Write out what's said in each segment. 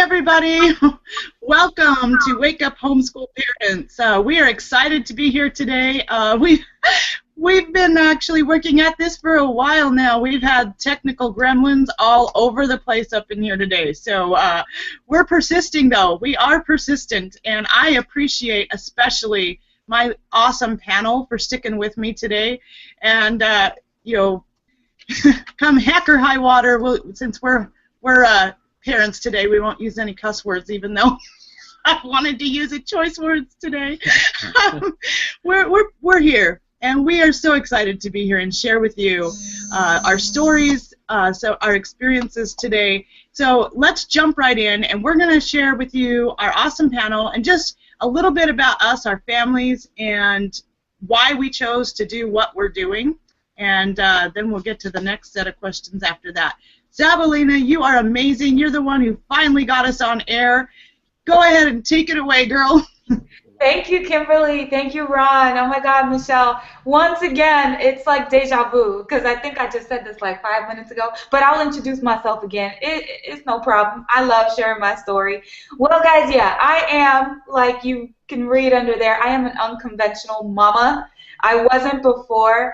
everybody. Welcome to Wake Up Homeschool Parents. We are excited to be here today. We've been actually working at this for a while now. We've had technical gremlins all over the place up in here today. So we're persisting, though. We are persistent, and I appreciate especially my awesome panel for sticking with me today. And come heck or high water, since we're parents today, we won't use any cuss words, even though I wanted to use choice words today. We're here, and we are so excited to be here and share with you our stories, so our experiences today. So let's jump right in, and we're going to share with you our awesome panel and just a little bit about us, our families, and why we chose to do what we're doing. And then we'll get to the next set of questions after that. Zabalina, you are amazing. You're the one who finally got us on air. Go ahead and take it away, girl. Thank you, Kimberly. Thank you, Ron. Oh, my God, Michelle. Once again, it's like deja vu, because I think I just said this like 5 minutes ago, but I'll introduce myself again. It's no problem. I love sharing my story. Well, guys, yeah, I am, like you can read under there, I am an unconventional mama. I wasn't before.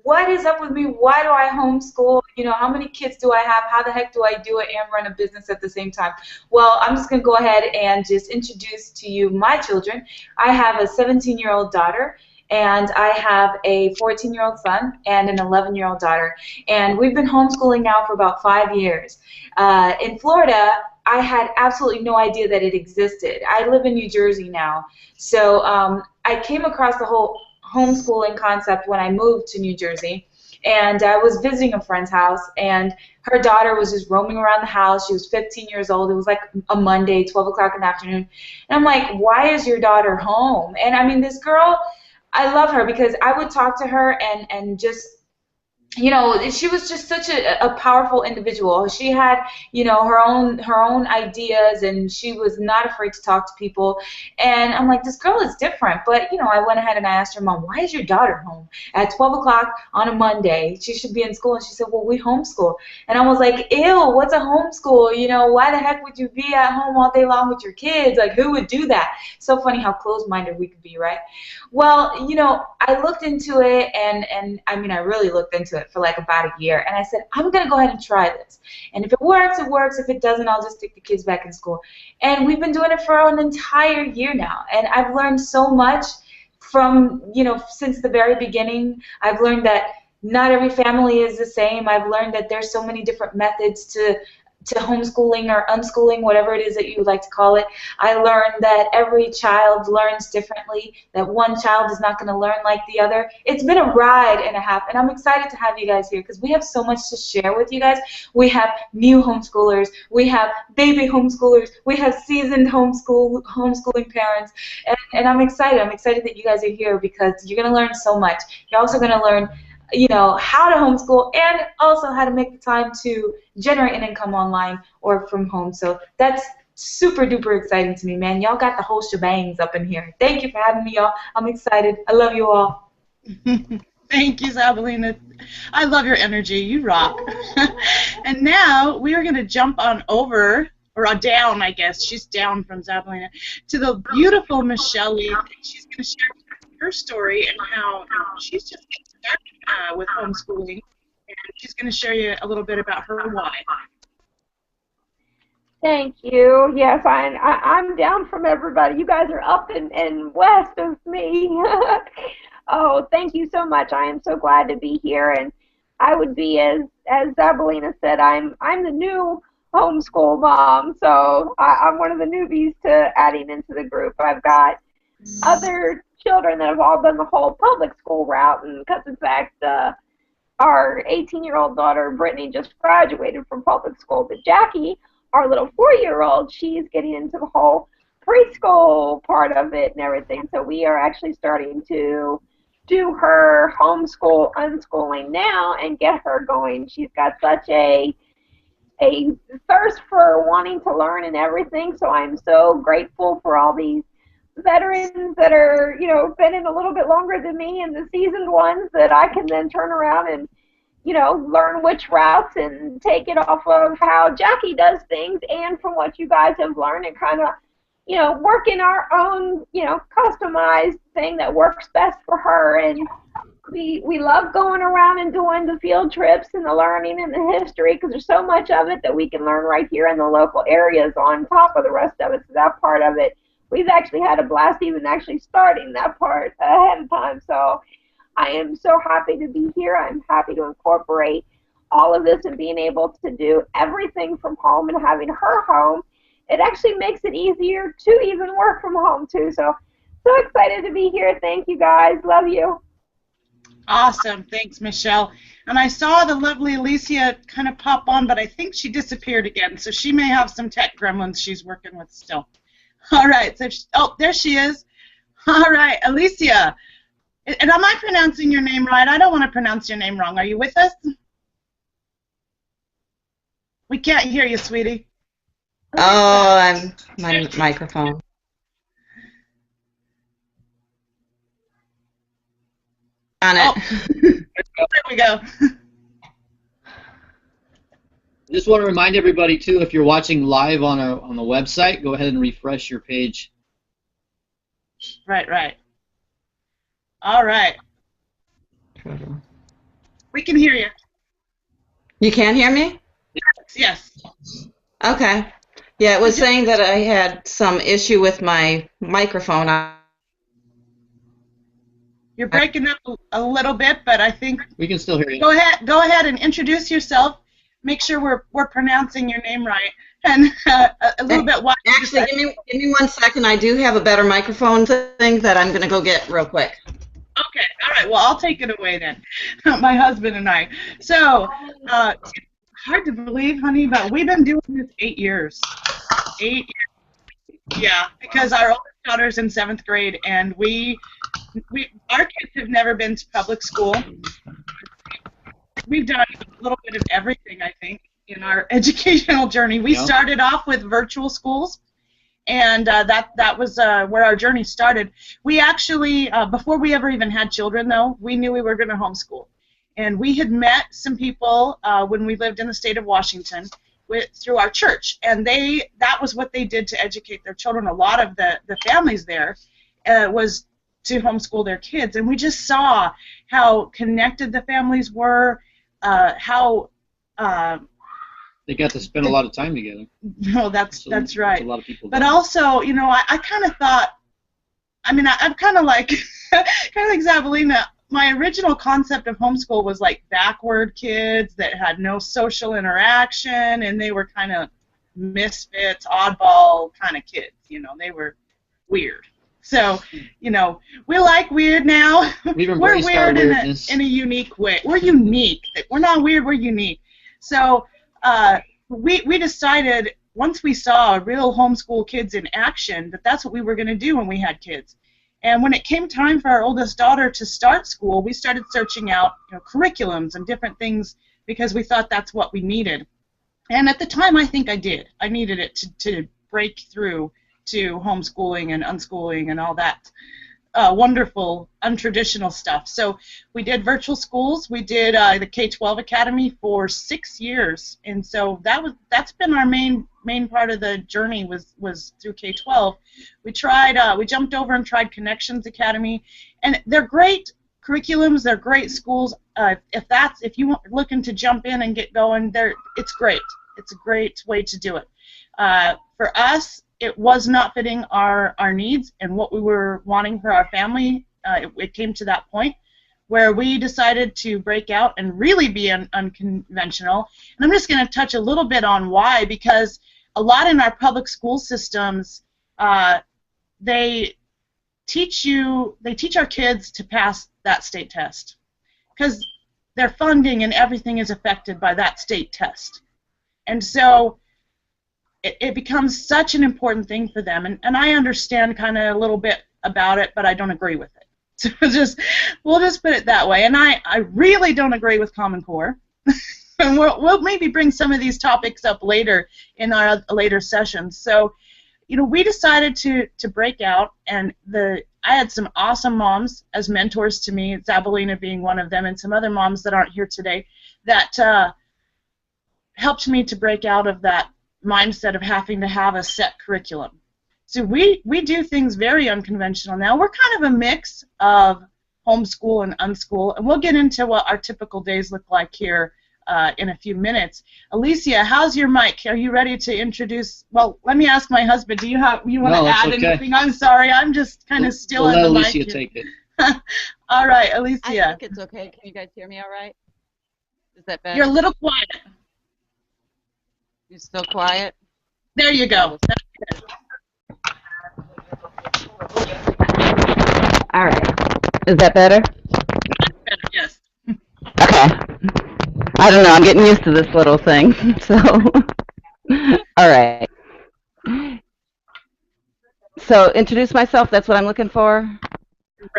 What is up with me? Why do I homeschool? How many kids do I have? How the heck do I do it and run a business at the same time? Well, I'm just going to go ahead and just introduce to you my children. I have a 17-year-old daughter, and I have a 14-year-old son and an 11-year-old daughter. And we've been homeschooling now for about 5 years. In Florida, I had absolutely no idea that it existed. I live in New Jersey now. So I came across the whole homeschooling concept when I moved to New Jersey. And I was visiting a friend's house, and her daughter was just roaming around the house. She was 15 years old. It was like a Monday, 12 o'clock in the afternoon. And I'm like, why is your daughter home? And I mean, this girl, I love her because I would talk to her and just, she was just such a powerful individual. She had, her own ideas, and she was not afraid to talk to people. And I'm like, this girl is different. But, I went ahead and I asked her, Mom, why is your daughter home at 12 o'clock on a Monday? She should be in school. And she said, well, we homeschool. And I was like, ew, what's a homeschool? Why the heck would you be at home all day long with your kids? Like, who would do that? So funny how closed-minded we could be, right? Well, I looked into it, and I mean, I really looked into it for like about a year, and I said, I'm going to go ahead and try this. And if it works, it works. If it doesn't, I'll just stick the kids back in school. And we've been doing it for an entire year now, and I've learned so much from, since the very beginning. I've learned that not every family is the same. I've learned that there's so many different methods to homeschooling or unschooling, whatever it is that you would like to call it. I learned that every child learns differently, that one child is not going to learn like the other. It's been a ride and a half, and I'm excited to have you guys here because we have so much to share with you guys. We have new homeschoolers, we have baby homeschoolers, we have seasoned homeschooling parents, and I'm excited. I'm excited that you guys are here because you're going to learn so much. You're also going to learn how to homeschool and also how to make the time to generate an income online or from home. So that's super duper exciting to me, man. Y'all got the whole shebangs up in here. Thank you for having me, y'all. I'm excited. I love you all. Thank you, Zabalina. I love your energy. You rock. And now we are going to jump on over, or down, I guess. She's down from Zabalina, to the beautiful Michelle. She's going to share her story and how she's just getting started with homeschooling, and she's going to share you a little bit about her why. Thank you. Yes, I'm down from everybody. You guys are up and west of me. Oh, thank you so much. I am so glad to be here, and I would be, as Zabalina said, I'm the new homeschool mom, so I'm one of the newbies to adding into the group. I've got other children that have all done the whole public school route, and because in fact our 18-year-old daughter Brittany just graduated from public school, but Jackie, our little 4-year-old, she's getting into the whole preschool part of it and everything. So we are actually starting to do her homeschool unschooling now and get her going. She's got such a thirst for wanting to learn and everything, so I'm so grateful for all these veterans that are, been in a little bit longer than me, and the seasoned ones that I can then turn around and learn which routes and take it off of how Jackie does things and from what you guys have learned and kind of, work in our own, customized thing that works best for her. And we love going around and doing the field trips and the learning and the history because there's so much of it that we can learn right here in the local areas on top of the rest of it. So that part of it, we've actually had a blast even actually starting that part ahead of time. So I am so happy to be here. I'm happy to incorporate all of this and being able to do everything from home and having her home. It actually makes it easier to even work from home too. So excited to be here. Thank you guys. Love you. Awesome. Thanks, Michelle. And I saw the lovely Alicia kind of pop on, but I think she disappeared again. So she may have some tech gremlins she's working with still. All right. So there she is. All right, Alicia. And am I pronouncing your name right? I don't want to pronounce your name wrong. Are you with us? We can't hear you, sweetie. Oh, my microphone. On it. There we go. Just want to remind everybody too, if you're watching live on the website, go ahead and refresh your page. Right. All right. We can hear you. You can't hear me? Yes. Okay. Yeah, it was saying that I had some issue with my microphone. You're breaking up a little bit, but I think we can still hear you. Go ahead and introduce yourself. Make sure we're pronouncing your name right, and a little bit. Actually, give me 1 second. I do have a better microphone thing that I'm going to go get real quick. Okay. All right. Well, I'll take it away then. My husband and I. So it's hard to believe, honey, but we've been doing this 8 years. 8 years. Yeah, because our oldest daughter's in 7th grade, and our kids have never been to public school. We've done a little bit of everything, I think, in our educational journey. We started off with virtual schools, and that was where our journey started. We actually, before we ever even had children, though, we knew we were going to homeschool. And we had met some people when we lived in the state of Washington through our church, and that was what they did to educate their children. A lot of the families there was to homeschool their kids, and we just saw how connected the families were, how they got to spend a lot of time together. No, that's right. A lot of people. But also, I kind of thought, I'm kind of like Zabalina. My original concept of homeschool was like backward kids that had no social interaction, and they were kind of misfits, oddball kind of kids. They were weird. So, we like weird now. We're weird in a unique way. We're unique. We're not weird, we're unique. So we decided once we saw real homeschool kids in action that that's what we were going to do when we had kids. And when it came time for our oldest daughter to start school, we started searching out curriculums and different things because we thought that's what we needed. And at the time, I think I did. I needed it to break through to homeschooling and unschooling and all that wonderful, untraditional stuff. So we did virtual schools. We did the K-12 Academy for 6 years, and so that's been our main part of the journey was through K-12. We jumped over and tried Connections Academy, and they're great curriculums. They're great schools. If you want looking to jump in and get going, it's great. It's a great way to do it. For us, it was not fitting our needs and what we were wanting for our family. It came to that point where we decided to break out and really be unconventional. And I'm just going to touch a little bit on why, because a lot in our public school systems, they teach our kids to pass that state test because their funding and everything is affected by that state test. And so it becomes such an important thing for them, and I understand kind of a little bit about it, but I don't agree with it. So we'll just put it that way. And I really don't agree with Common Core. And we'll maybe bring some of these topics up later in our later sessions. So, we decided to break out, and I had some awesome moms as mentors to me, Zabalina being one of them, and some other moms that aren't here today, that helped me to break out of that mindset of having to have a set curriculum. So we do things very unconventional now. We're kind of a mix of homeschool and unschool, and we'll get into what our typical days look like here in a few minutes. Alicia, how's your mic? Are you ready to introduce? Well, let me ask my husband. Do you want to add anything? I'm sorry, I'm just kind of still on the mic. Let Alicia take it. All right, Alicia. I think it's okay. Can you guys hear me all right? Is that better? You're a little quiet. You're still quiet? There you go. All right. Is that better? That's better, yes. Okay. I don't know. I'm getting used to this little thing. So, all right. So, introduce myself. That's what I'm looking for.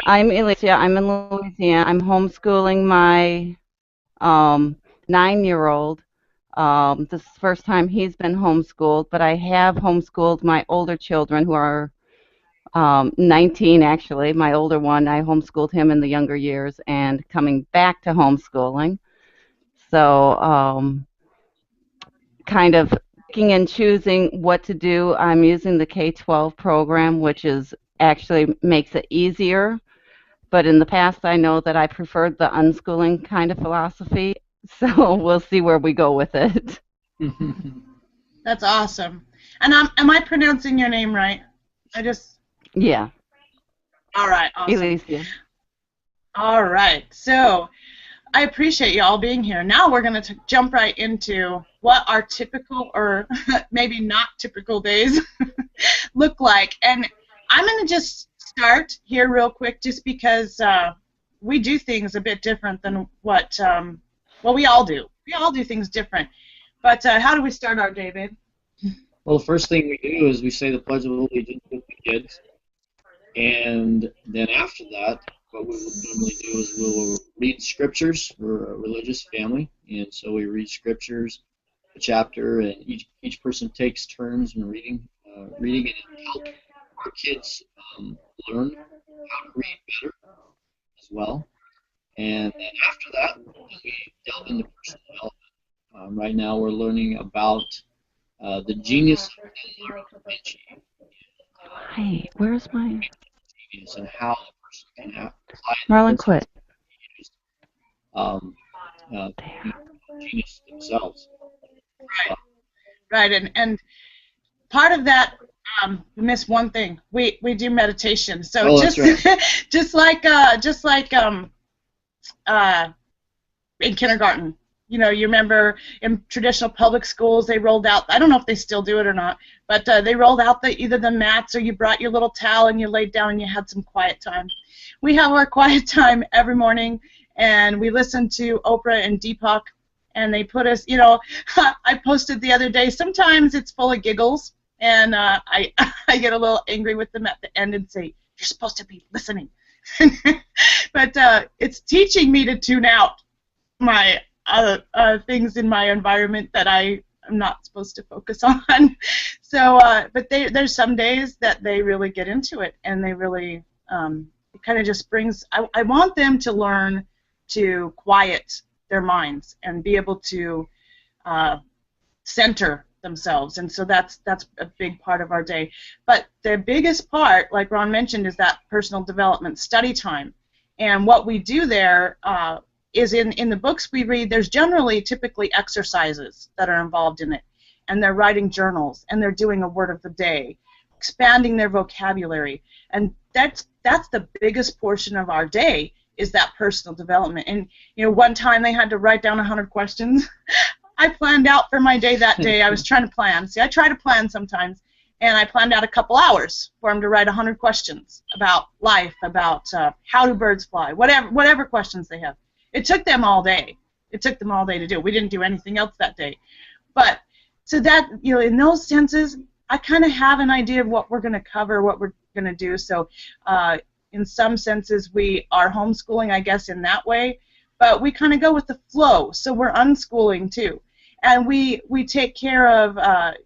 I'm Alicia. I'm in Louisiana. I'm homeschooling my 9-year-old. This is the first time he's been homeschooled, but I have homeschooled my older children who are 19 actually. My older one, I homeschooled him in the younger years and coming back to homeschooling. So kind of picking and choosing what to do. I'm using the K-12 program, which is actually makes it easier. But in the past, I know that I preferred the unschooling kind of philosophy. So we'll see where we go with it. That's awesome. And am I pronouncing your name right? Yeah. All right, awesome. Alicia. All right, so I appreciate you all being here. Now we're going to jump right into what our typical or maybe not typical days look like. And I'm going to just start here real quick just because we do things a bit different than what we all do. We all do things different. But how do we start our day, babe? Well, the first thing we do is we say the Pledge of Allegiance with the kids. And then after that, what we will normally do is we will read scriptures. We're a religious family, and so we read scriptures, a chapter, and each person takes turns in reading it and help our kids learn how to read better as well. And then after that, we delve into personal development. Right now, we're learning about the genius of comprehension. Hi, where's my... Genius and how a person can apply Marlon, quit. Genius themselves. Right, and part of that, we miss one thing. We do meditation. So that's right. just like in kindergarten. You know, you remember in traditional public schools they rolled out, I don't know if they still do it or not, but they rolled out either the mats or you brought your little towel and you laid down and you had some quiet time. We have our quiet time every morning, and we listen to Oprah and Deepak, and they put us, you know, I posted the other day, sometimes it's full of giggles, and I get a little angry with them at the end and say, you're supposed to be listening. But it's teaching me to tune out my things in my environment that I am not supposed to focus on. So, but there's some days that they really get into it, and they really, it kind of just brings, I want them to learn to quiet their minds and be able to center themselves, and so that's a big part of our day. But the biggest part, like Ron mentioned, is that personal development study time, and what we do there is in the books we read, there's typically exercises that are involved in it, and they're writing journals, and they're doing a word of the day, expanding their vocabulary, and that's the biggest portion of our day is that personal development. And you know, one time they had to write down 100 questions. I planned out for my day that day. I was trying to plan. See, I try to plan sometimes, and I planned out a couple hours for them to write 100 questions about life, about how do birds fly, whatever questions they have. It took them all day. It took them all day to do it. We didn't do anything else that day. But so that, you know, in those senses, I kind of have an idea of what we're going to cover, what we're going to do. So in some senses, we are homeschooling, I guess, in that way. But we kind of go with the flow. So we're unschooling, too. And we take care of,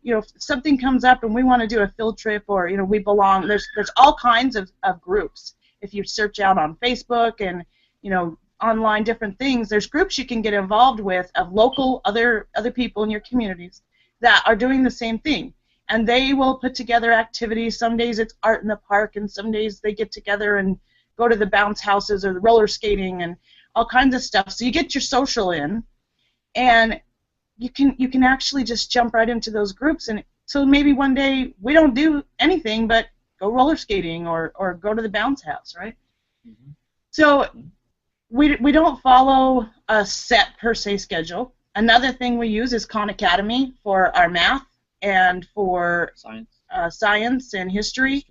you know, if something comes up and we want to do a field trip, or, you know, we belong. There's all kinds of groups. If you search out on Facebook and, you know, online different things, there's groups you can get involved with of local other people in your communities that are doing the same thing. And they will put together activities. Some days it's art in the park, and some days they get together and go to the bounce houses or the roller skating and all kinds of stuff. So you get your social in, and you can actually just jump right into those groups. And so maybe one day we don't do anything but go roller skating or go to the bounce house, right? Mm-hmm. So we don't follow a set per se schedule. Another thing we use is Khan Academy for our math and for science and history.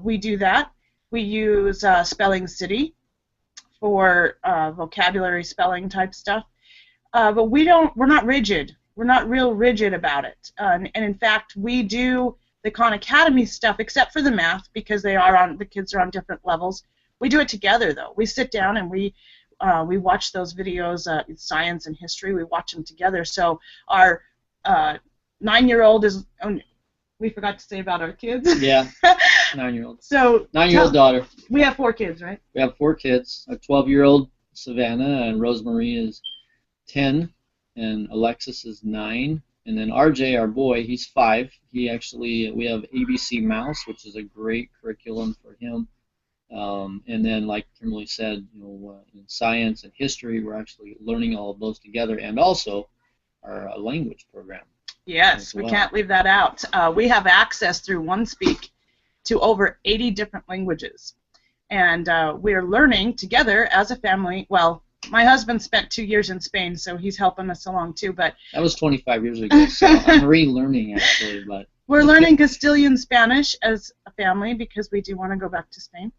We do that. We use Spelling City for vocabulary spelling type stuff. But we're not rigid. We're not real rigid about it. And in fact, we do the Khan Academy stuff except for the math because the kids are on different levels. We do it together though. We sit down and we watch those videos, science and history. We watch them together. So our 9-year-old is. We forgot to say about our kids. Yeah, 9-year-old. So 9-year-old daughter. We have 4 kids, right? We have 4 kids. A 12-year-old Savannah, and Rosemarie is 10, and Alexis is 9. And then RJ, our boy, he's 5. We have ABC Mouse, which is a great curriculum for him. And then, like Kimberly said, in science and history, we're actually learning all of those together, and also our language program. Yes, we can't leave that out. We have access through OneSpeak to over 80 different languages, and we're learning together as a family. Well, my husband spent 2 years in Spain, so he's helping us along too. But that was 25 years ago, so I'm relearning actually. But we're learning Castilian Spanish as a family because we do want to go back to Spain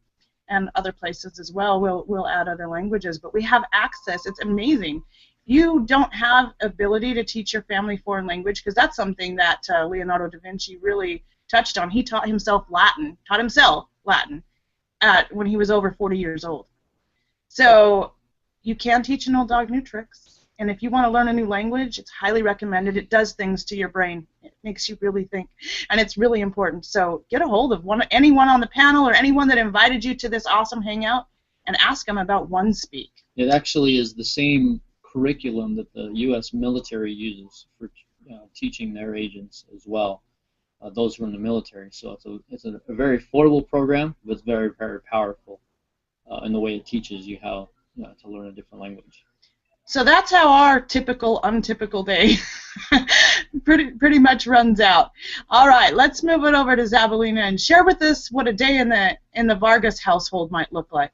and other places as well. We'll add other languages, but we have access. It's amazing. You don't have ability to teach your family foreign language because that's something that Leonardo da Vinci really touched on. He taught himself Latin when he was over 40 years old. So you can teach an old dog new tricks, and if you want to learn a new language, it's highly recommended. It does things to your brain. It makes you really think, and it's really important. So get a hold of anyone on the panel or anyone that invited you to this awesome hangout and ask them about OneSpeak. It actually is the same curriculum that the U.S. military uses for teaching their agents as well, those who are in the military. So it's a very affordable program, but it's very, very powerful in the way it teaches you how to learn a different language. So that's how our typical, untypical day pretty much runs out. All right, let's move it over to Zabalina and share with us what a day in the Vargas household might look like.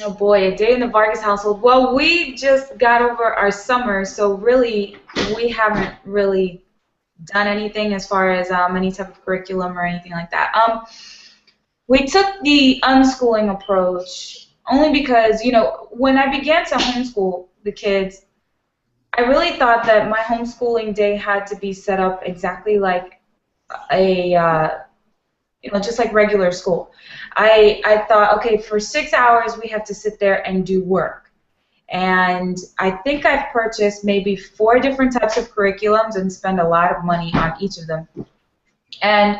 Oh boy, a day in the Vargas household. Well, we just got over our summer, so really we haven't really done anything as far as any type of curriculum or anything like that. We took the unschooling approach only because, when I began to homeschool the kids, I really thought that my homeschooling day had to be set up exactly like just like regular school. I thought, okay, for 6 hours we have to sit there and do work. And I think I've purchased maybe 4 different types of curriculums and spend a lot of money on each of them. And,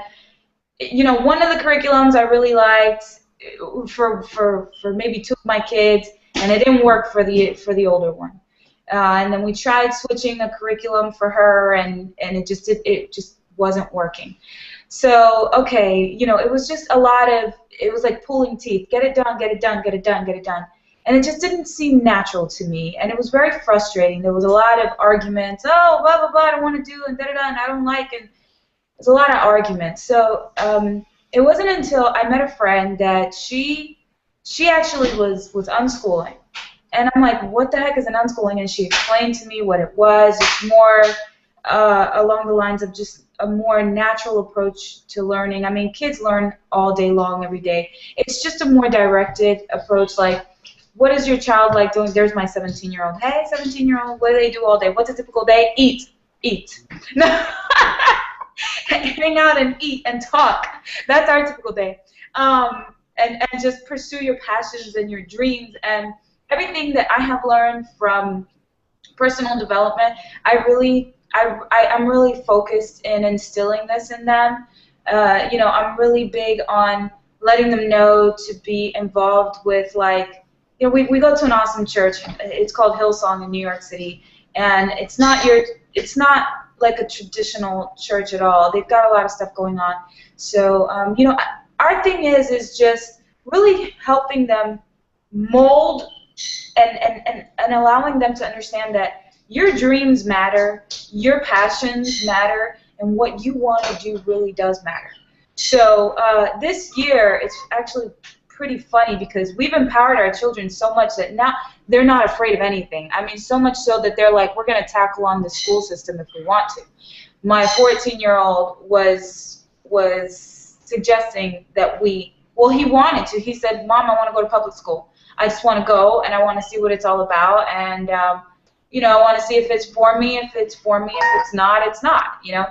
one of the curriculums I really liked for maybe 2 of my kids, and it didn't work for the older one. And then we tried switching the curriculum for her, and it just wasn't working. So, okay, it was just it was like pulling teeth. Get it done, get it done, get it done, get it done. And it just didn't seem natural to me, and it was very frustrating. There was a lot of arguments. Oh, blah, blah, blah, I don't want to do, and da-da-da, and I don't like, and there's a lot of arguments. So it wasn't until I met a friend that she actually was unschooling. And I'm like, what the heck is an unschooling? And she explained to me what it was. It's more along the lines of just a more natural approach to learning. I mean, kids learn all day long, every day. It's just a more directed approach, like, what is your child like doing? There's my 17-year-old. Hey, 17-year-old, what do they do all day? What's a typical day? Eat. Hang out and eat and talk. That's our typical day. And just pursue your passions and your dreams. And everything that I have learned from personal development, I'm really focused in instilling this in them. I'm really big on letting them know to be involved with, like, you know, we go to an awesome church. It's called Hillsong in New York City, and it's not like a traditional church at all. They've got a lot of stuff going on. So, you know, our thing is just really helping them mold and allowing them to understand that your dreams matter, your passions matter, and what you want to do really does matter. So this year, it's actually pretty funny because we've empowered our children so much that now they're not afraid of anything. I mean, so much so that they're like, we're going to tackle on the school system if we want to. My 14-year-old was suggesting that he wanted to. He said, Mom, I want to go to public school. I just want to go, and I want to see what it's all about, and, you know, I want to see if it's for me. If it's for me, if it's not, it's not, you know.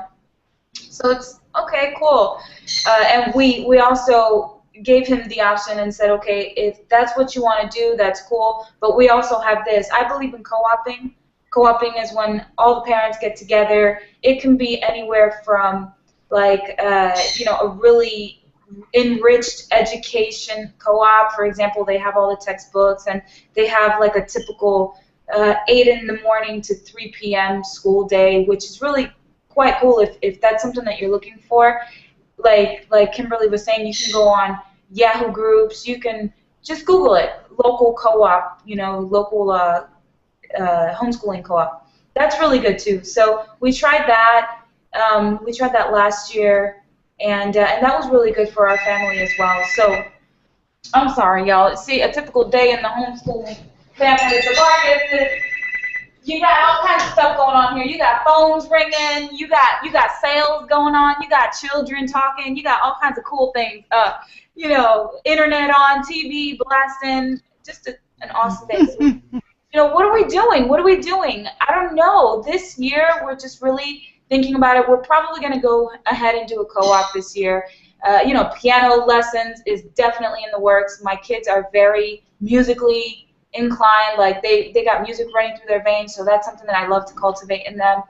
So it's, okay, cool. And we also gave him the option and said, okay, if that's what you want to do, that's cool, but we also have this. I believe in co-oping. Co-oping is when all the parents get together. It can be anywhere from, like, you know, a really enriched education co-op. For example, they have all the textbooks, and they have, like, a typical 8 in the morning to 3 p.m. school day, which is really quite cool if that's something that you're looking for. Like Kimberly was saying, you can go on Yahoo groups. You can just Google it, local co-op, you know, local homeschooling co-op. That's really good too. So we tried that. We tried that last year, and that was really good for our family as well. So I'm sorry, y'all. See, a typical day in the homeschooling family. You got all kinds of stuff going on here. You got phones ringing. You got sales going on. You got children talking. You got all kinds of cool things. You know, internet on, TV blasting. Just an awesome day. So, you know, what are we doing? What are we doing? I don't know. This year, we're just really thinking about it. We're probably going to go ahead and do a co-op this year. You know, piano lessons is definitely in the works. My kids are very musically inclined, like they got music running through their veins, so that's something that I love to cultivate in them.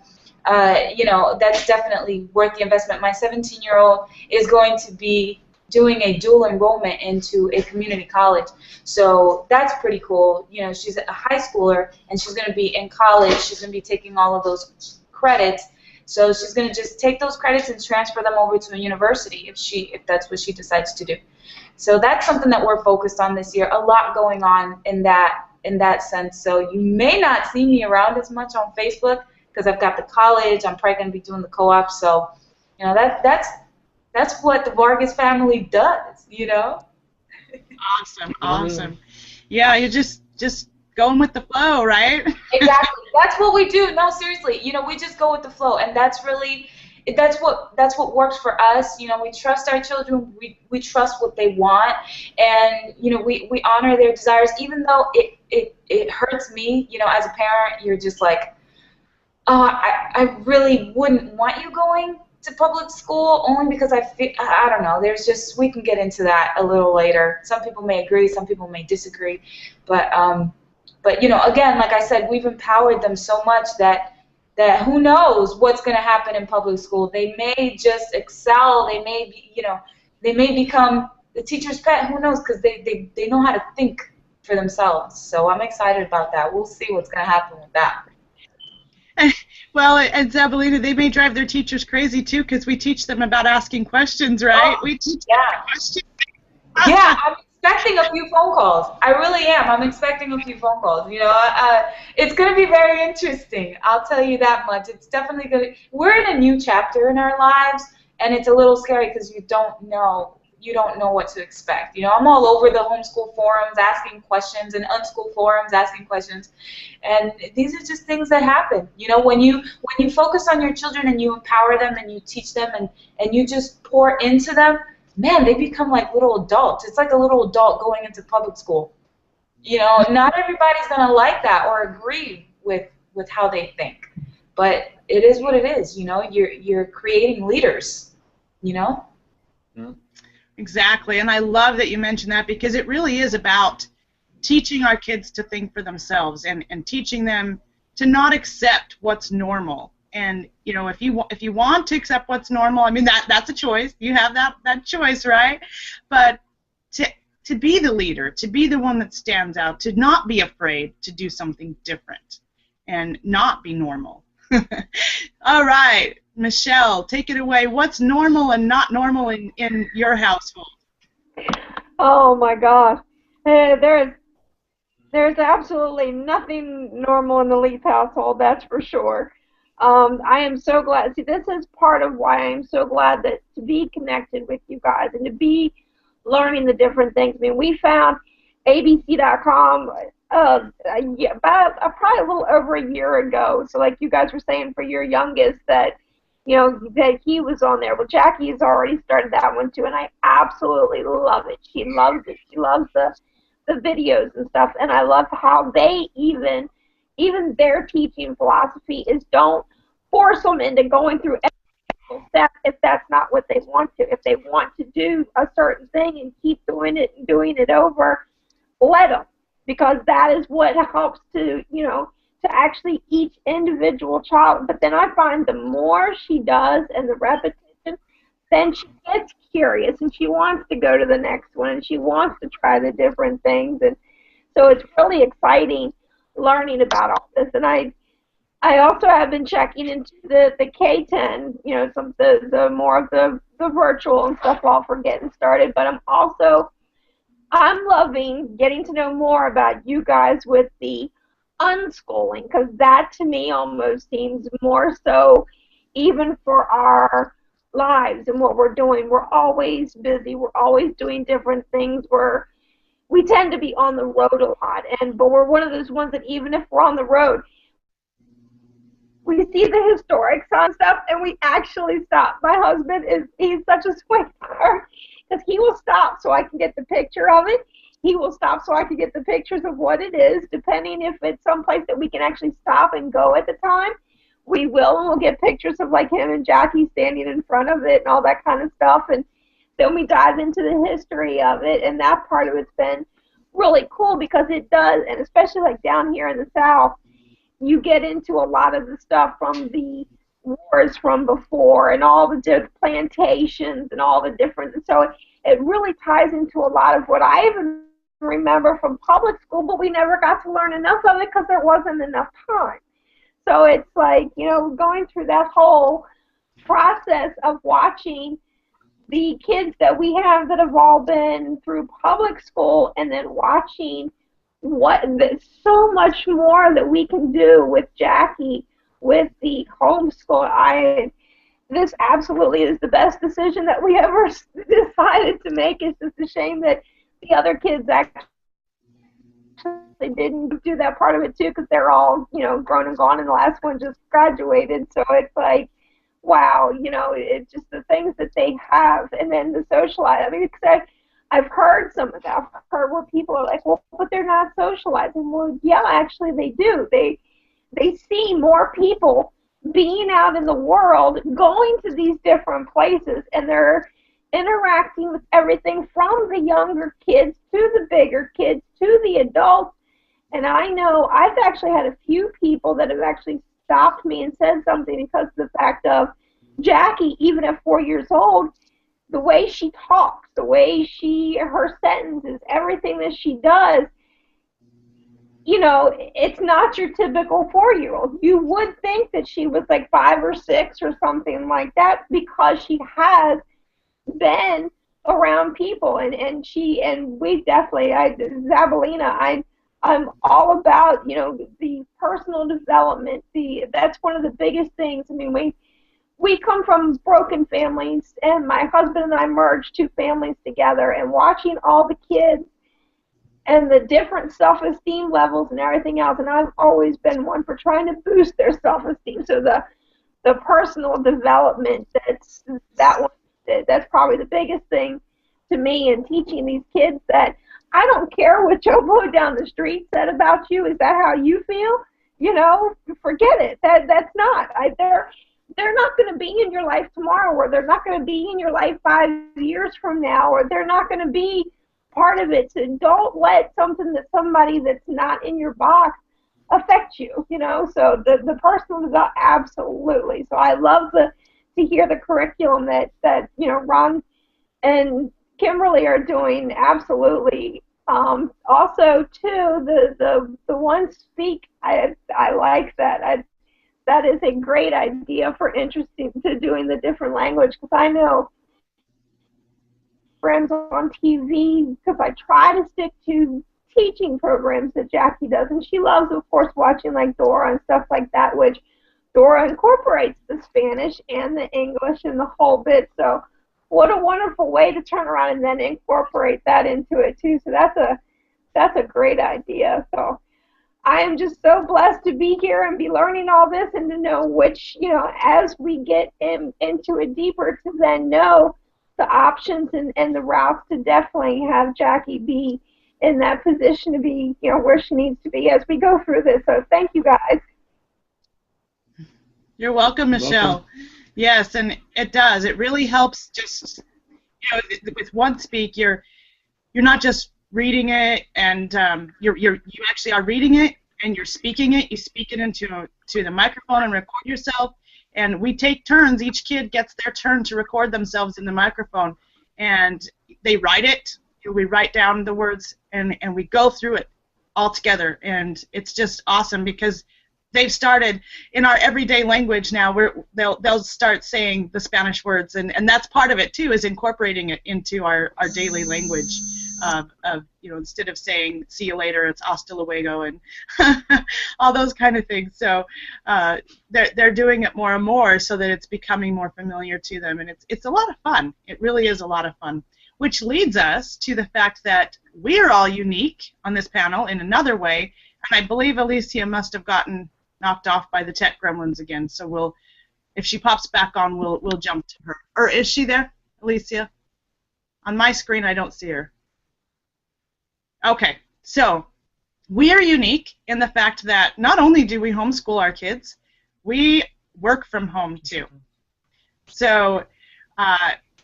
You know, that's definitely worth the investment. My 17-year-old is going to be doing a dual enrollment into a community college, so that's pretty cool. You know, she's a high schooler, and she's going to be in college. She's going to be taking all of those credits, so she's going to just take those credits and transfer them over to a university if that's what she decides to do. So that's something that we're focused on this year. A lot going on in that sense. So you may not see me around as much on Facebook because I've got the college. I'm probably going to be doing the co-op. So, you know, that's what the Vargas family does. You know. Awesome. Yeah, you're just going with the flow, right? Exactly. That's what we do. No, seriously. You know, we just go with the flow, and that's what works for us. You know, we trust our children. We trust what they want, and you know, we honor their desires, even though it hurts me. You know, as a parent, you're just like, oh, I really wouldn't want you going to public school, only because I don't know. There's just, we can get into that a little later. Some people may agree, some people may disagree, but you know, again, like I said, we've empowered them so much that who knows what's going to happen in public school. They may just excel. They may be, you know, they may become the teacher's pet. Who knows? Because they know how to think for themselves. So I'm excited about that. We'll see what's going to happen with that. Well, and Zabelina, they may drive their teachers crazy too, because we teach them about asking questions, right? Oh, we teach them questions. Yeah, I'm expecting a few phone calls. I really am. I'm expecting a few phone calls. You know, it's going to be very interesting. I'll tell you that much. It's definitely going to. We're in a new chapter in our lives, and it's a little scary because you don't know what to expect. You know, I'm all over the homeschool forums asking questions and unschool forums asking questions, and these are just things that happen. You know, when you focus on your children and you empower them and you teach them and you just pour into them, man, they become like little adults. It's like a little adult going into public school. You know, not everybody's going to like that or agree with how they think, but it is what it is. You know, you're creating leaders, you know? Yeah. Exactly, and I love that you mentioned that, because it really is about teaching our kids to think for themselves and teaching them to not accept what's normal. And you know, if you want to accept what's normal, I mean that's a choice. You have that choice, right? But to be the leader, to be the one that stands out, to not be afraid to do something different and not be normal. All right, Michelle, take it away. What's normal and not normal in your household? Oh my gosh. There's absolutely nothing normal in the Leaf household, that's for sure. I am so glad. See, this is part of why I am so glad that to be connected with you guys and to be learning the different things. I mean, we found ABC.com probably a little over a year ago. So, like you guys were saying, for your youngest, that that he was on there. Well, Jackie has already started that one too, and I absolutely love it. She loves it. She loves the videos and stuff, and I love how they even their teaching philosophy is don't force them into going through every single step if that's not what they want to. If they want to do a certain thing and keep doing it and doing it over, let them, because that is what helps to to actually each individual child. But then I find the more she does and the repetition, then she gets curious and she wants to go to the next one and she wants to try the different things. And so it's really exciting learning about all this. And I also have been checking into the K10, some the more of the virtual and stuff while we're getting started. But I'm loving getting to know more about you guys with the unschooling, because that to me almost seems more so even for our lives and what we're doing. We're always busy. We're always doing different things. We tend to be on the road a lot, but we're one of those ones that even if we're on the road, we see the historic stuff and we actually stop. My husband he's such a sweetheart because he will stop so I can get the picture of it. He will stop so I can get the pictures of what it is, depending if it's someplace that we can actually stop and go at the time. We will, and we'll get pictures of like him and Jackie standing in front of it and all that kind of stuff. And then we dive into the history of it, and that part of it's been really cool because it does, and especially like down here in the South, you get into a lot of the stuff from the wars from before and all the plantations and all the different, so it really ties into a lot of what I even remember from public school, but we never got to learn enough of it because there wasn't enough time. So it's like, going through that whole process of watching the kids that we have that have all been through public school and then watching so much more that we can do with Jackie with the homeschool. This absolutely is the best decision that we ever decided to make. It's just a shame that the other kids actually didn't do that part of it too, because they're all, grown and gone, and the last one just graduated. So it's like, wow, it's just the things that they have, and then the socialize. I mean, because I've heard some of that. I've heard where people are like, well, but they're not socializing. Well, yeah, actually they do. They see more people being out in the world, going to these different places, and they're interacting with everything from the younger kids to the bigger kids to the adults. And I know I've actually had a few people that have actually stopped me and said something because of the fact of Jackie, even at 4 years old, the way she talks, the way her sentences, everything that she does, it's not your typical 4-year-old. You would think that she was like 5 or 6 or something like that because she has been around people, and we definitely, Zabelina, I'm all about, the personal development. That's one of the biggest things. I mean, we come from broken families, and my husband and I merged 2 families together, and watching all the kids and the different self-esteem levels and everything else, and I've always been one for trying to boost their self-esteem. So the personal development, that's probably the biggest thing to me in teaching these kids, that I don't care what Joe Blow down the street said about you. Is that how you feel? Forget it. That's not. They're not going to be in your life tomorrow, or they're not going to be in your life 5 years from now, or they're not going to be part of it. So don't let somebody that's not in your box affect you. So the personal development, absolutely. So I love to hear the curriculum that Ron and Kimberly are doing absolutely. Also, too, the one speak. I like that. That is a great idea for interesting to doing the different language, because I know friends on TV, because I try to stick to teaching programs that Jackie does, and she loves, of course, watching like Dora and stuff like that, which Dora incorporates the Spanish and the English and the whole bit. So what a wonderful way to turn around and then incorporate that into it too. So that's a great idea. So I am just so blessed to be here and be learning all this, and to know which, as we get into it deeper, to then know the options and the routes to definitely have Jackie be in that position to be, where she needs to be as we go through this. So thank you guys. You're welcome, Michelle. Welcome. Yes, and it does. It really helps. Just with one speak, you're not just reading it, and you actually are reading it and you're speaking it. You speak it into the microphone and record yourself. And we take turns. Each kid gets their turn to record themselves in the microphone, and they write it. We write down the words, and we go through it all together. And it's just awesome, because they've started in our everyday language now. They'll start saying the Spanish words, and that's part of it too, is incorporating it into our daily language. Of instead of saying "see you later," it's "hasta luego" and all those kind of things. So they're doing it more and more, so that it's becoming more familiar to them, and it's a lot of fun. It really is a lot of fun. Which leads us to the fact that we are all unique on this panel in another way, and I believe Alicia must have gotten knocked off by the tech gremlins again. So if she pops back on, we'll jump to her. Or is she there, Alicia? On my screen, I don't see her. Okay, so we are unique in the fact that not only do we homeschool our kids, we work from home too. So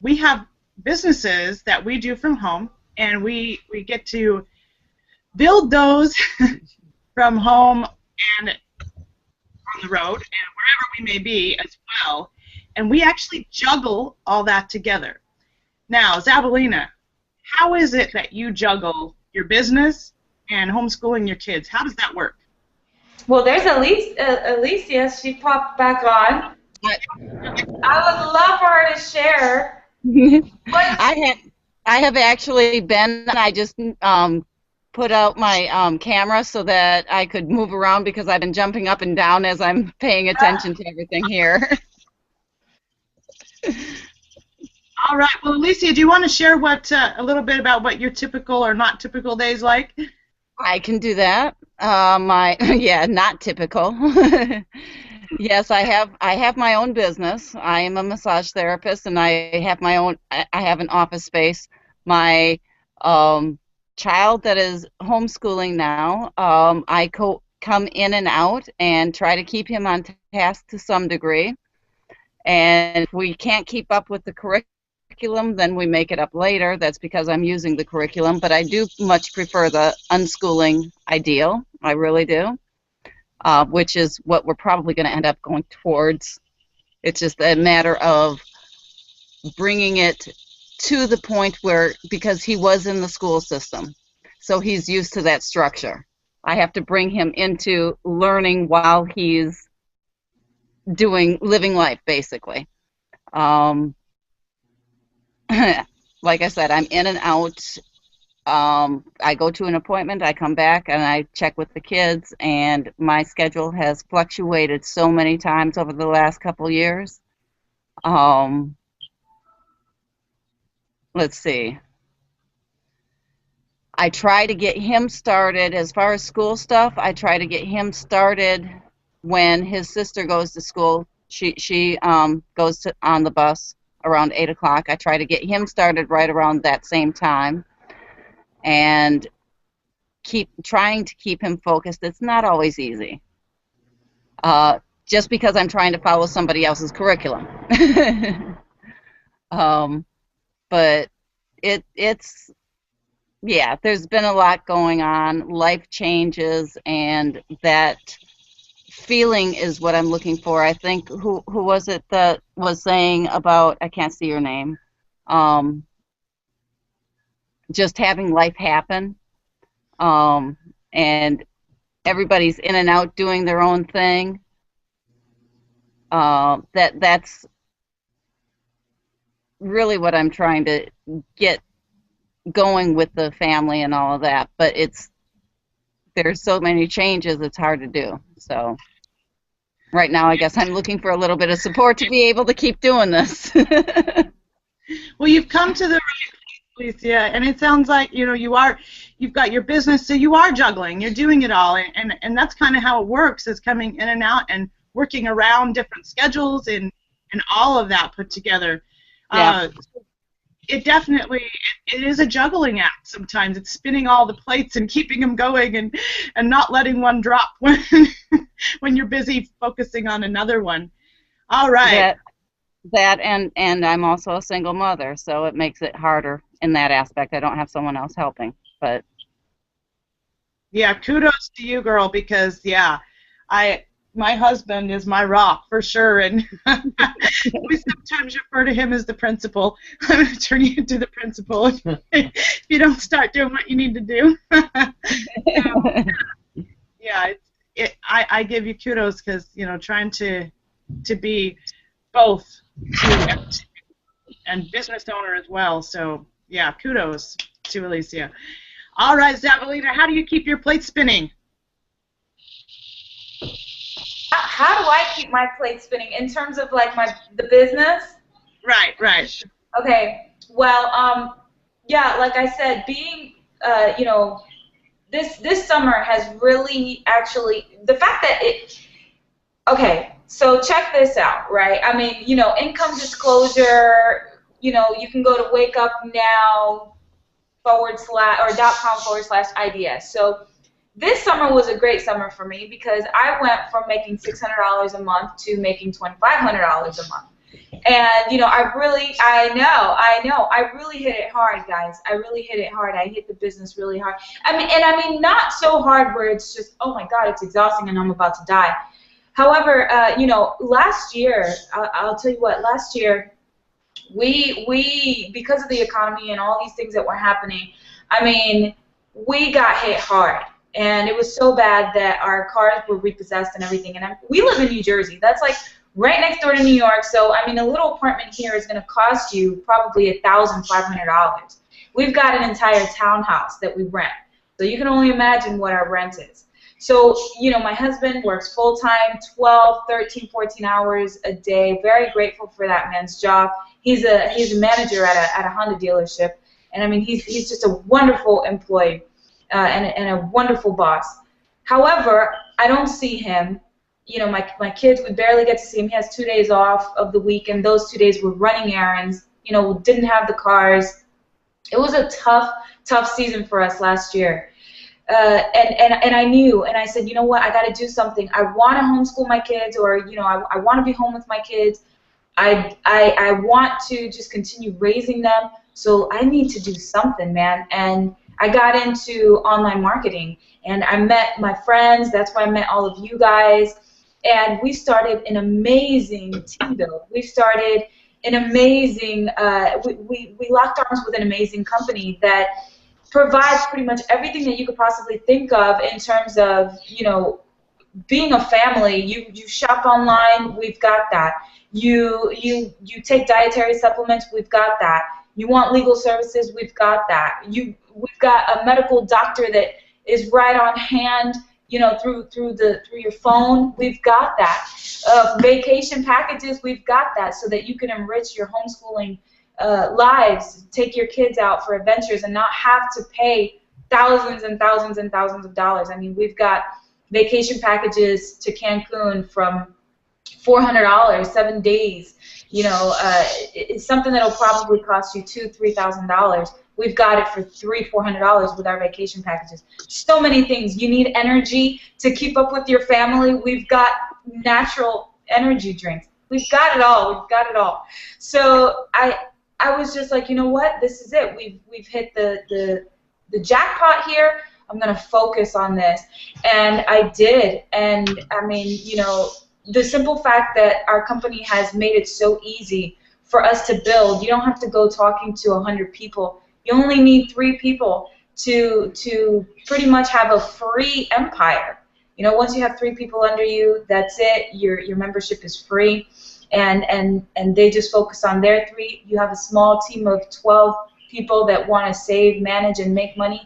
we have businesses that we do from home, and we get to build those from home and on the road and wherever we may be as well, and we actually juggle all that together. Now, Zabalina, how is it that you juggle your business and homeschooling your kids? How does that work? Well, there's Alicia. She popped back on. I would love for her to share. I have actually been. I just put out my camera so that I could move around, because I've been jumping up and down as I'm paying attention to everything here. All right. Well, Alicia, do you want to share a little bit about what your typical or not typical days like? I can do that. Not typical. Yes, I have my own business. I am a massage therapist, and I have an office space. My child that is homeschooling now, I come in and out and try to keep him on task to some degree. And if we can't keep up with the curriculum, then we make it up later. That's because I'm using the curriculum, but I do much prefer the unschooling ideal. I really do, which is what we're probably going to end up going towards. It's just a matter of bringing it to the point where, because he was in the school system, so he's used to that structure. I have to bring him into learning while he's living life, basically. Like I said, I'm in and out. I go to an appointment, I come back, and I check with the kids, and my schedule has fluctuated so many times over the last couple years. Let's see. I try to get him started, as far as school stuff, I try to get him started when his sister goes to school. She goes on the bus around 8 o'clock. I try to get him started right around that same time, and trying to keep him focused. It's not always easy, just because I'm trying to follow somebody else's curriculum. But there's been a lot going on. Life changes, and that feeling is what I'm looking for. I think, who was it that was saying about, I can't see your name, just having life happen, and everybody's in and out doing their own thing. That's really what I'm trying to get going with the family and all of that. But there's so many changes, it's hard to do. So right now, I guess I'm looking for a little bit of support to be able to keep doing this. Well, you've come to the right place, Alicia, and it sounds like you've got your business, so you are juggling, you're doing it all, and that's kind of how it works, is coming in and out and working around different schedules and all of that put together. Yeah. It definitely it is a juggling act sometimes. It's spinning all the plates and keeping them going and not letting one drop when you're busy focusing on another one. All right. That and I'm also a single mother, so it makes it harder in that aspect. I don't have someone else helping, but yeah, kudos to you, girl, because my husband is my rock for sure, and we sometimes refer to him as the principal. I'm going to turn you into the principal if you don't start doing what you need to do. Yeah, I give you kudos because trying to be both and business owner as well. So yeah, kudos to Alicia. All right, Zavalita, how do you keep your plate spinning? How do I keep my plate spinning in terms of like the business? Right. Okay. Well, yeah, like I said, being this summer has really actually the fact that okay. So check this out, right? I mean, income disclosure, you can go to wakeupnow.com/IDS. So this summer was a great summer for me because I went from making $600 a month to making $2,500 a month. And, I really hit it hard, guys. I really hit it hard. I hit the business really hard. I mean, not so hard where it's just, oh my God, it's exhausting and I'm about to die. However, last year, I'll tell you what, last year, we because of the economy and all these things that were happening, I mean, we got hit hard. And it was so bad that our cars were repossessed and everything. And we live in New Jersey. That's like right next door to New York. So, I mean, a little apartment here is going to cost you probably $1,500. We've got an entire townhouse that we rent. So you can only imagine what our rent is. So, my husband works full-time, 12, 13, 14 hours a day. Very grateful for that man's job. He's a manager at a Honda dealership. And, I mean, he's just a wonderful employee. And a wonderful boss. However, I don't see him. My kids, we barely get to see him. He has 2 days off of the week, and those 2 days we're running errands. Didn't have the cars. It was a tough season for us last year. And I knew, and I said, you know what, I got to do something. I want to homeschool my kids, or I want to be home with my kids. I want to just continue raising them. So I need to do something, man. And I got into online marketing, and I met my friends. That's why I met all of you guys, and we started an amazing team build. We started an amazing, we locked arms with an amazing company that provides pretty much everything that you could possibly think of in terms of, being a family. You shop online, we've got that. You take dietary supplements, we've got that. You want legal services, we've got that. We've got a medical doctor that is right on hand, through your phone. We've got that. Vacation packages, we've got that, so that you can enrich your homeschooling lives, take your kids out for adventures, and not have to pay thousands and thousands and thousands of dollars. I mean, we've got vacation packages to Cancun from $400, 7 days. It's something that'll probably cost you $2,000–$3,000. We've got it for $300–$400 with our vacation packages. So many things. You need energy to keep up with your family. We've got natural energy drinks. We've got it all. We've got it all. So I was just like, you know what? This is it. We've hit the jackpot here. I'm gonna focus on this, and I did. And I mean, the simple fact that our company has made it so easy for us to build. You don't have to go talking to 100 people. You only need 3 people to pretty much have a free empire. You know, once you have 3 people under you, that's it. Your membership is free, and they just focus on their 3. You have a small team of 12 people that want to save, manage, and make money.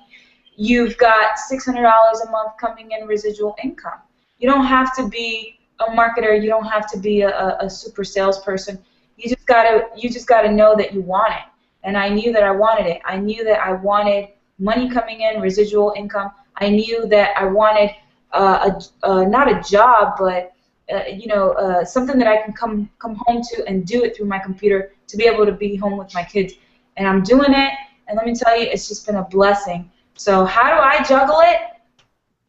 You've got $600 a month coming in residual income. You don't have to be a marketer. You don't have to be a super salesperson. You just gotta know that you want it. And I knew that I wanted it. I knew that I wanted money coming in, residual income. I knew that I wanted not a job, but something that I can come home to and do it through my computer, to be able to be home with my kids. And I'm doing it, and let me tell you, it's just been a blessing. So how do I juggle it?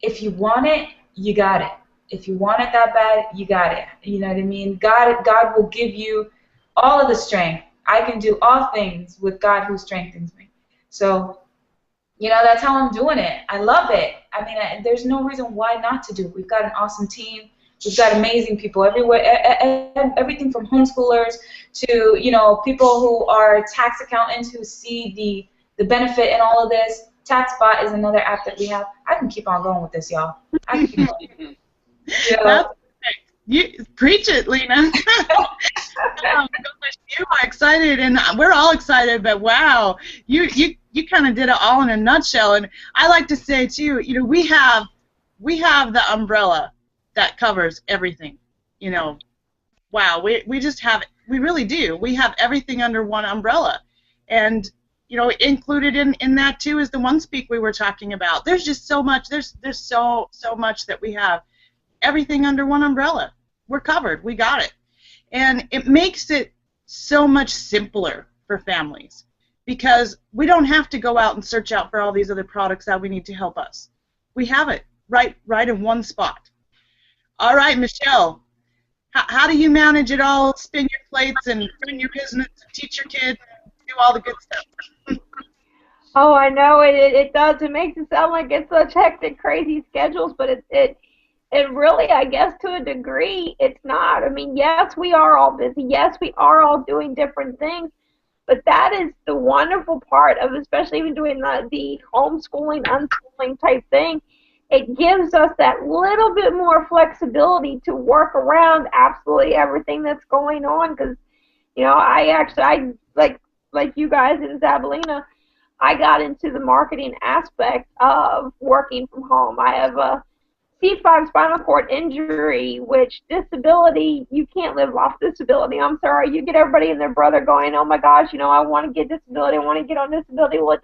If you want it, you got it. If you want it that bad, you got it. You know what I mean? God will give you all of the strength. I can do all things with God who strengthens me. So, that's how I'm doing it. I love it. I mean, there's no reason why not to do it. We've got an awesome team. We've got amazing people everywhere. Everything from homeschoolers to, people who are tax accountants who see the benefit in all of this. TaxBot is another app that we have. I can keep on going with this, y'all. I can keep going. That's you preach it, Lena. You are excited, and we're all excited. But wow, you kind of did it all in a nutshell. And I like to say too, we have the umbrella that covers everything. Wow, we just have, we really do. We have everything under one umbrella, and included in that too is the One Speak we were talking about. There's just so much. There's so much that we have. Everything under one umbrella. We're covered. We got it. And it makes it so much simpler for families, because we don't have to go out and search out for all these other products that we need to help us. We have it right in one spot. All right, Michelle, how do you manage it all, spin your plates and run your business, teach your kids, do all the good stuff? Oh, I know it does. It makes it sound like it's such hectic, crazy schedules, but it really, I guess, to a degree, it's not. I mean, yes, we are all busy. Yes, we are all doing different things, but that is the wonderful part of, especially even doing the homeschooling, unschooling type thing. It gives us that little bit more flexibility to work around absolutely everything that's going on. Because, I like you guys in Zabalina, I got into the marketing aspect of working from home. I have a C5 spinal cord injury, which disability, you can't live off disability. I'm sorry. You get everybody and their brother going, oh my gosh, I want to get disability. I want to get on disability. Well,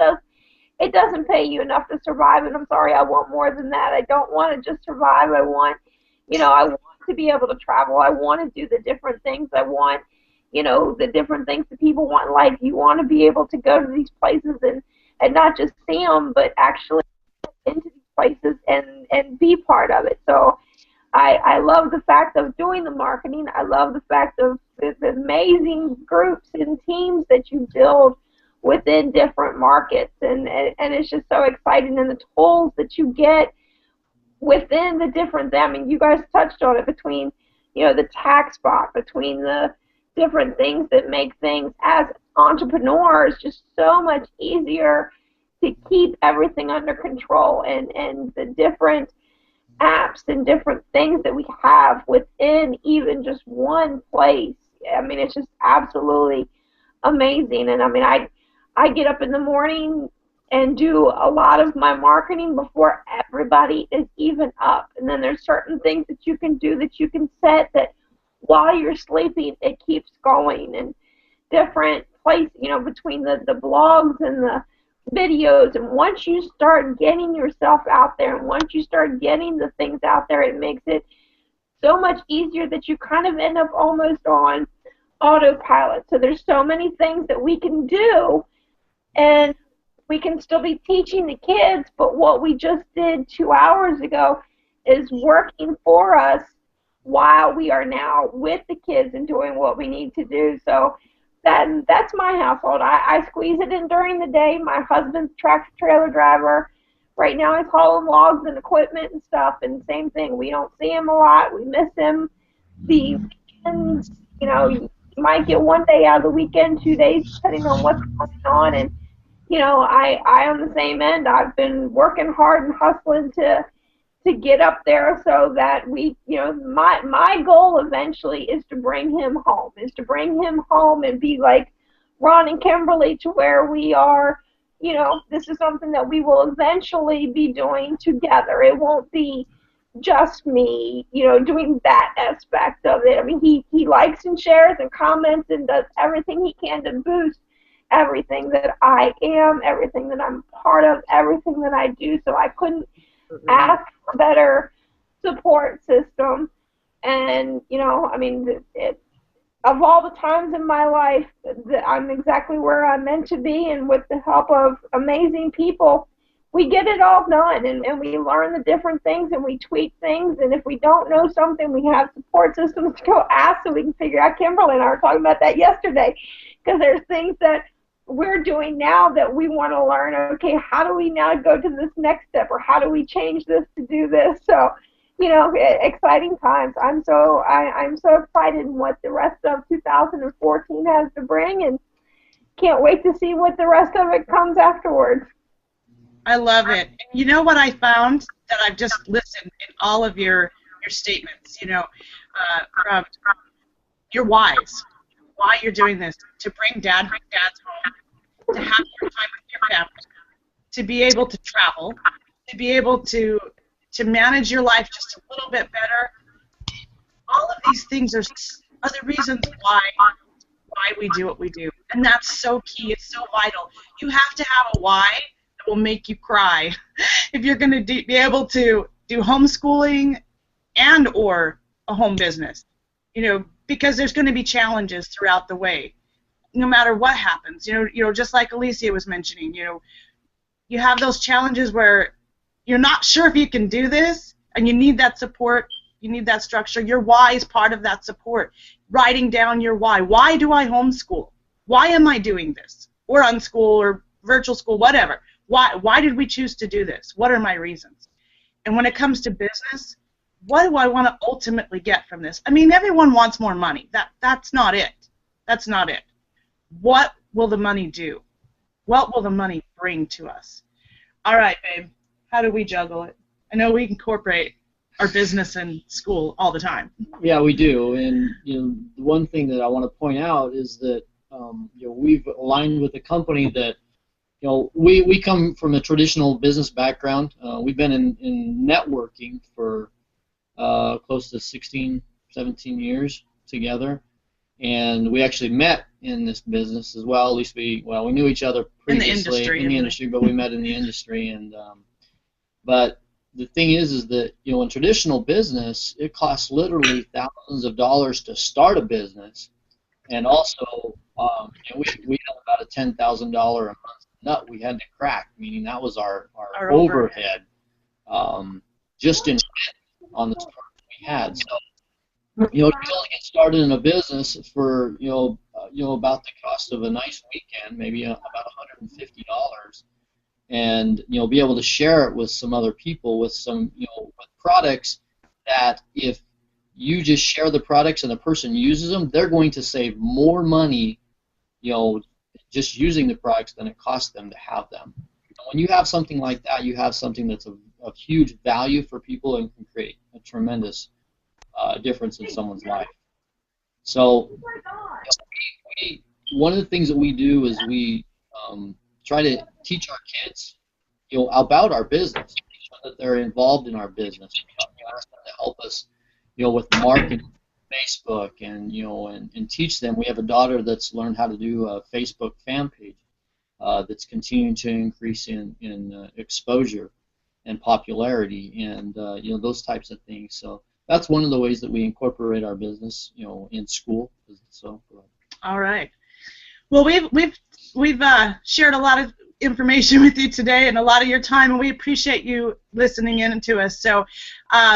it doesn't pay you enough to survive, and I'm sorry, I want more than that. I don't want to just survive. I want, I want to be able to travel. I want to do the different things. I want, the different things that people want in life. You want to be able to go to these places and not just see them, but actually into these places and be part of it. So I love the fact of doing the marketing. I love the fact of the amazing groups and teams that you build within different markets, and it's just so exciting, and the tools that you get within the different, I mean, you guys touched on it, between the tax bot, between the different things that make things as entrepreneurs just so much easier to keep everything under control, and the different apps and different things that we have within even just one place. I mean, it's just absolutely amazing. And I mean, I get up in the morning and do a lot of my marketing before everybody is even up. And then there's certain things that you can do, that you can set, that while you're sleeping, it keeps going. And different places, between the blogs and the videos. And once you start getting yourself out there, and once you start getting the things out there, it makes it so much easier that you kind of end up almost on autopilot. So there's so many things that we can do, and we can still be teaching the kids, but what we just did 2 hours ago is working for us while we are now with the kids and doing what we need to do. So that's my household. I squeeze it in during the day. My husband's tractor trailer driver. Right now he's hauling logs and equipment and stuff, and same thing. We don't see him a lot. We miss him. The weekends, you might get one day out of the weekend, 2 days, depending on what's going on. And you know, I on the same end, I've been working hard and hustling to get up there so that we, you know, my goal eventually is to bring him home, and be like Ron and Kimberly to where we are. You know, this is something that we will eventually be doing together. It won't be just me, you know, doing that aspect of it. I mean, he likes and shares and comments and does everything he can to boost everything that I am, everything that I'm part of, everything that I do. So I couldn't ask for a better support system. And, you know, I mean, of all the times in my life that I'm exactly where I'm meant to be, and with the help of amazing people, we get it all done, and we learn the different things, and we tweak things, and if we don't know something, we have support systems to go ask so we can figure out. Kimberly and I were talking about that yesterday, because there's things that we're doing now that we want to learn. Okay, how do we now go to this next step, or how do we change this to do this? So, you know, exciting times. I'm so excited in what the rest of 2014 has to bring, and can't wait to see what the rest of it comes afterwards. I love it. And you know what I found that I've just listened in all of your statements, you know, from your whys, why you're doing this, to bring dads home, to have more time with your family, to be able to travel, to be able to manage your life just a little bit better. All of these things are the reasons why we do what we do, and that's so key. It's so vital. You have to have a why that will make you cry if you're going to be able to do homeschooling and or a home business. You know, because there's going to be challenges throughout the way, no matter what happens. You know, just like Alicia was mentioning. You know, you have those challenges where you're not sure if you can do this, and you need that support, you need that structure. Your why is part of that support. Writing down your why. Why do I homeschool? Why am I doing this? Or unschool or virtual school, whatever. Why did we choose to do this? What are my reasons? And when it comes to business, what do I want to ultimately get from this? I mean, everyone wants more money. That's not it. That's not it. What will the money do? What will the money bring to us? All right, babe. How do we juggle it? I know we incorporate our business and school all the time. Yeah, we do. And you know, the one thing that I want to point out is that you know, we've aligned with a company that, you know, we come from a traditional business background. We've been in networking for close to 16, 17 years together, and we actually met in this business as well. At least we knew each other previously in the industry, but we met in the industry. And but the thing is that, you know, in traditional business, it costs literally thousands of dollars to start a business, and also you know, we had about a $10,000 a month nut we had to crack, meaning that was our overhead, just in on the start we had. So, you know, to be able to get started in a business for, you know, about the cost of a nice weekend, maybe about $150, and, you know, be able to share it with some other people with some, you know, with products that if you just share the products and the person uses them, they're going to save more money, you know, just using the products than it costs them to have them. When you have something like that, you have something that's of huge value for people and can create a tremendous difference in someone's life. So, you know, one of the things that we do is we try to teach our kids, you know, about our business, so that they're involved in our business. We ask them to help us, you know, with marketing, Facebook, and, you know, and teach them. We have a daughter that's learned how to do a Facebook fan page that's continuing to increase in exposure and popularity, and you know, those types of things. So that's one of the ways that we incorporate our business, you know, in school. So. All right. Well, we've shared a lot of information with you today and a lot of your time, and we appreciate you listening in to us. So,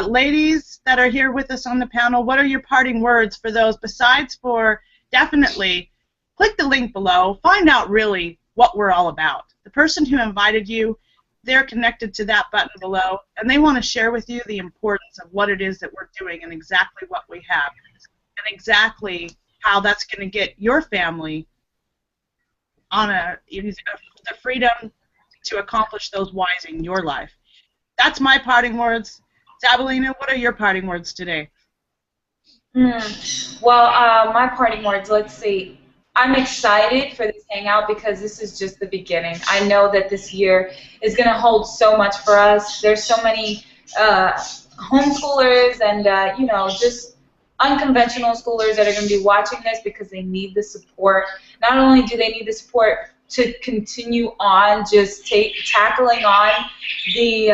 ladies that are here with us on the panel, what are your parting words for those, besides for definitely click the link below, find out really what we're all about. The person who invited you, they're connected to that button below, and they want to share with you the importance of what it is that we're doing and exactly what we have, and exactly how that's going to get your family on a the freedom to accomplish those whys in your life. That's my parting words. Sabelina, what are your parting words today? Well, my parting words, let's see. I'm excited for this hangout because this is just the beginning. I know that this year is going to hold so much for us. There's so many homeschoolers and, just unconventional schoolers that are going to be watching this because they need the support. Not only do they need the support to continue on just tackling on the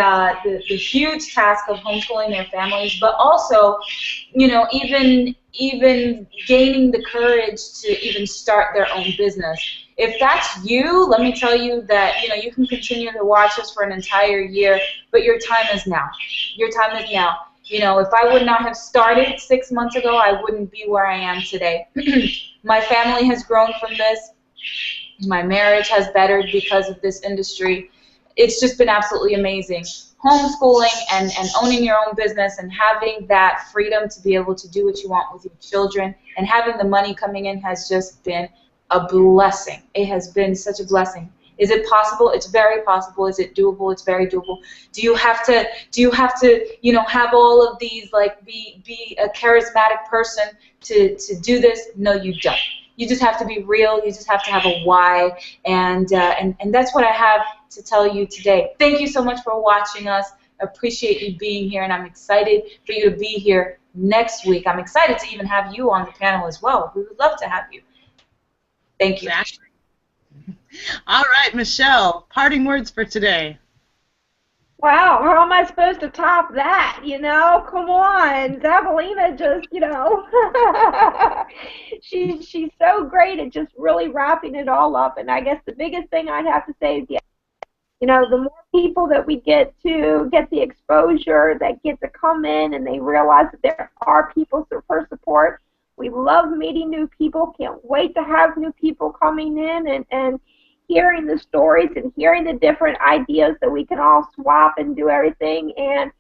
huge task of homeschooling their families, but also, even gaining the courage to even start their own business. If that's you, let me tell you that you can continue to watch us for an entire year, but your time is now. Your time is now. If I would not have started 6 months ago, I wouldn't be where I am today. My family has grown from this. My marriage has bettered because of this industry. It's just been absolutely amazing. Homeschooling and owning your own business and having that freedom to be able to do what you want with your children and having the money coming in has just been a blessing. It has been such a blessing. Is it possible? It's very possible. Is it doable? It's very doable. Do you have to have all of these, like, be a charismatic person to do this? No, you don't. You just have to be real. You just have to have a why, and that's what I have to tell you today. Thank you so much for watching us. Appreciate you being here, and I'm excited for you to be here next week. I'm excited to even have you on the panel as well. We would love to have you. Thank you. Exactly. All right, Michelle, parting words for today. Wow, how am I supposed to top that, Come on, Zabelina just, she's so great at just really wrapping it all up. And I guess the biggest thing I'd have to say is, the more people that we get to get the exposure, that get to come in and they realize that there are people for support. We love meeting new people. Can't wait to have new people coming in and hearing the stories and hearing the different ideas that we can all swap and do everything. And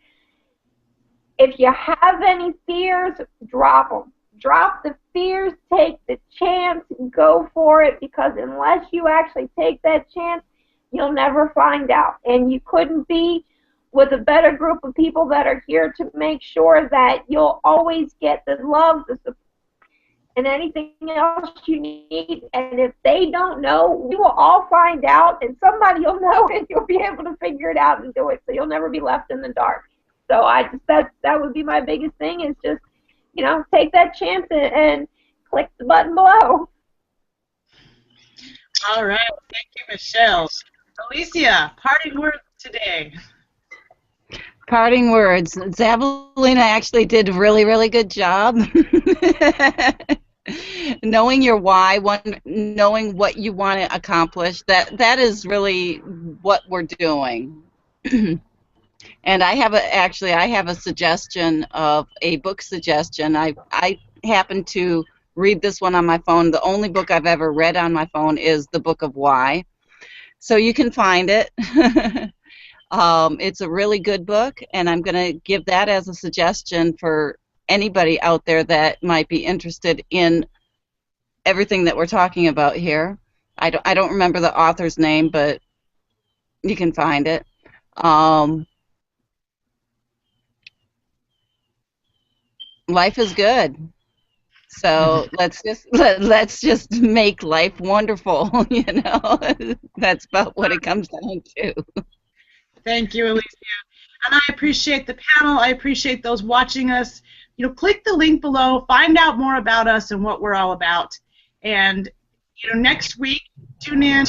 if you have any fears, drop them. Drop the fears, take the chance, go for it, because unless you actually take that chance, you'll never find out. And you couldn't be with a better group of people that are here to make sure that you'll always get the love, the support, and anything else you need. And if they don't know, we will all find out, and somebody will know, and you'll be able to figure it out and do it, so you'll never be left in the dark. So that would be my biggest thing, is just, take that chance and click the button below. All right, thank you, Michelle. Alicia, parting words today. Parting words. Zabelina actually did a really, really good job. Knowing your why, knowing what you want to accomplish, that is really what we're doing. And I have a suggestion of a book suggestion. I happen to read this one on my phone. The only book I've ever read on my phone is The Book of Why. So you can find it. It's a really good book, and I'm going to give that as a suggestion for anybody out there that might be interested in everything that we're talking about here. I don't remember the author's name, but you can find it. Life is good, so let's just make life wonderful. That's about what it comes down to. Thank you, Alicia. And I appreciate the panel. I appreciate those watching us. Click the link below, find out more about us and what we're all about. And, next week, tune in.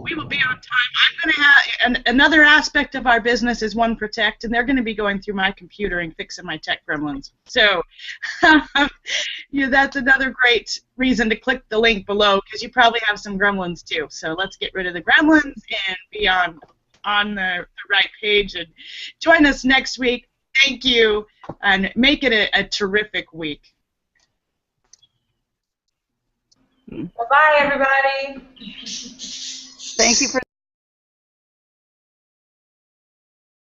We will be on time. I'm going to have another aspect of our business is One Protect, and they're going to be going through my computer and fixing my tech gremlins. So that's another great reason to click the link below, because you probably have some gremlins too. So let's get rid of the gremlins and be on the right page, and join us next week. Thank you, and make it a terrific week. Bye-bye, everybody. Thank you for